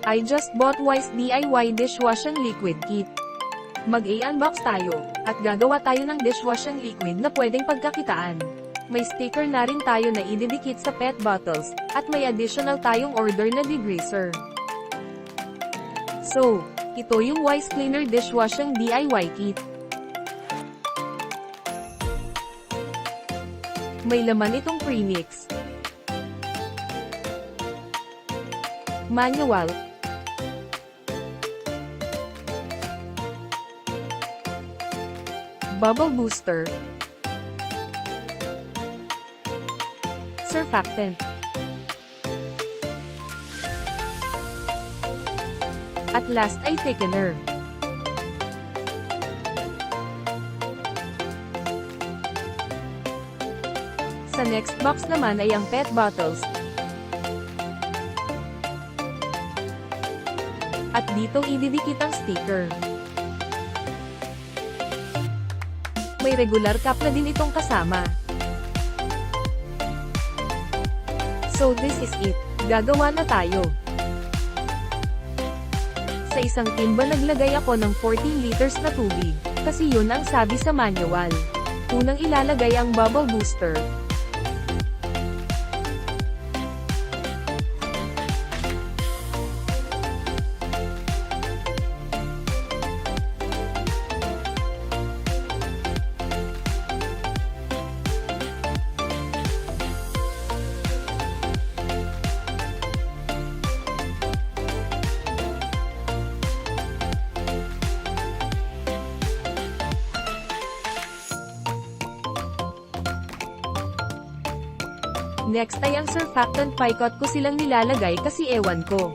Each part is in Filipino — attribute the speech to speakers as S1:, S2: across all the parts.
S1: I just bought Wise DIY dishwashing liquid kit. Mag-i-unbox tayo, at gagawa tayo ng dishwashing liquid na pwedeng pagkakitaan. May sticker na rin tayo na ididikit sa pet bottles, at may additional tayong order na degreaser. So, ito yung Wise Cleaner Dishwashing DIY Kit. May laman itong premix, manual, bubble booster, surfactant, at last ay thickener. Sa next box naman ay ang pet bottles. At dito ididikit ang sticker. May regular cap na din itong kasama. So this is it. Gagawa na tayo. Sa isang timba naglagay ako ng 14 liters na tubig, kasi yun ang sabi sa manual. Unang ilalagay ang bubble booster. Next ay ang surfactant, paikot ko silang nilalagay kasi ewan ko.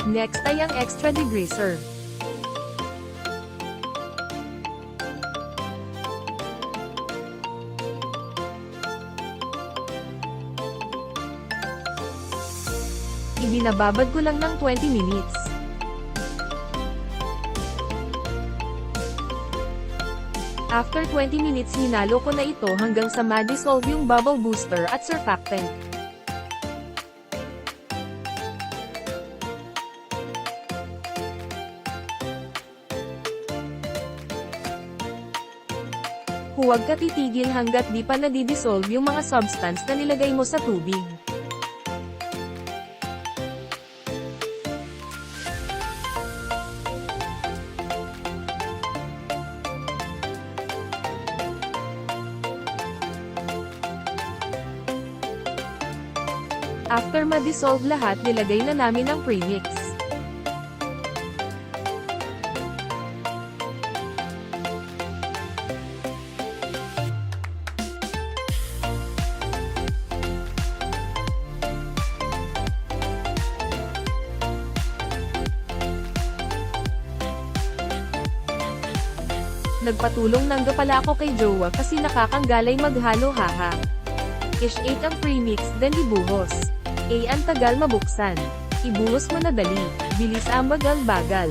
S1: Next ay ang extra degreaser. Ibinababad ko lang ng 20 minutes. After 20 minutes hinalo ko na ito hanggang sa ma-dissolve yung bubble booster at surfactant. Huwag ka titigil hanggat di pa nadidissolve yung mga substance na nilagay mo sa tubig. After ma-dissolve lahat, nilagay na namin ang premix. Nagpatulong nang pala ako kay Jowa kasi nakakanggalay maghalo, haha. Ish 8 ang premix, then ibuhos. Ang tagal mabuksan. Ibuhos mo na dali. Bilis ang bagal-bagal.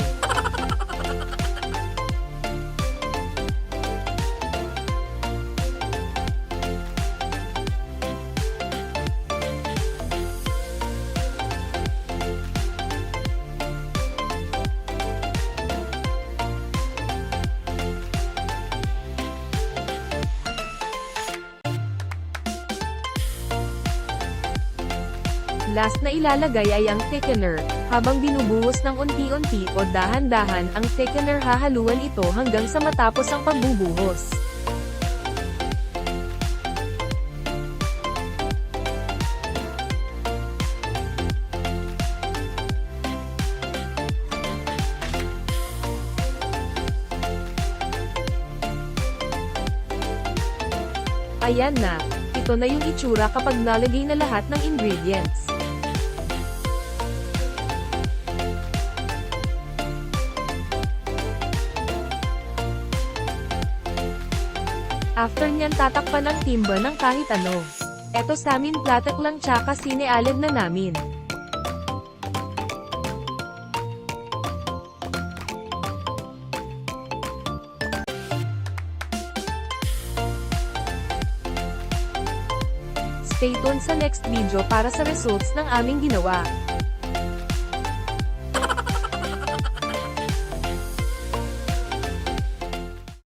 S1: Last na ilalagay ay ang thickener. Habang binubuhos ng unti-unti o dahan-dahan ang thickener, hahaluan ito hanggang sa matapos ang pagbubuhos. Ayan na. Ito na yung itsura kapag nalagay na lahat ng ingredients. After nyan tatakpan ng timba ng kahit ano. Eto samin platak lang tsaka sinealid na namin. Stay tuned sa next video para sa results ng aming ginawa.